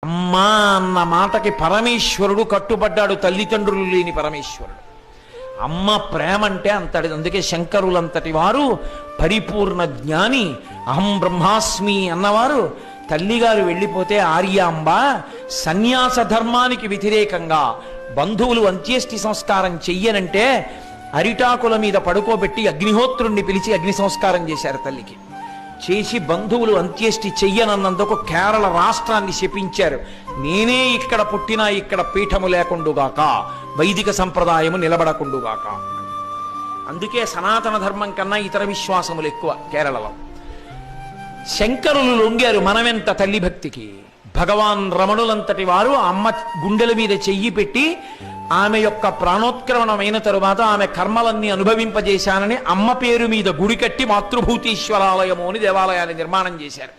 అమ్మా అన్న మాటకి పరమేశ్వరుడు కట్టుబడ్డాడు, తల్లిదండ్రులు లేని పరమేశ్వరుడు. అమ్మ ప్రేమ అంటే అంతటి. అందుకే శంకరులంతటి వారు పరిపూర్ణ జ్ఞాని, అహం బ్రహ్మాస్మి అన్నవారు తల్లిగారు వెళ్ళిపోతే ఆర్యాంబ సన్యాస ధర్మానికి వ్యతిరేకంగా బంధువులు అంత్యేష్టి సంస్కారం చెయ్యనంటే అరిటాకుల మీద పడుకోబెట్టి అగ్నిహోత్రుణ్ణి పిలిచి అగ్ని సంస్కారం చేశారు తల్లికి. చేసి బంధువులు అంత్యేష్టి చెయ్యనన్నందుకు కేరళ రాష్ట్రాన్ని శపించారు. నేనే ఇక్కడ పుట్టినా ఇక్కడ పీఠము లేకుండుగాక, వైదిక సంప్రదాయము నిలబడకుండుగాక. అందుకే సనాతన ధర్మం కన్నా ఇతర విశ్వాసములు ఎక్కువ కేరళలో. శంకరులు లొంగారు మనమెంత తల్లి భక్తికి. భగవాన్ రమణులంతటి వారు అమ్మ గుండెల మీద చెయ్యి పెట్టి ఆమె యొక్క ప్రాణోత్క్రమణమైన తరువాత ఆమె కర్మలన్నీ అనుభవింపజేశానని అమ్మ పేరు మీద గుడి కట్టి మాతృభూతీశ్వరాలయము అని దేవాలయాన్ని నిర్మాణం చేశారు.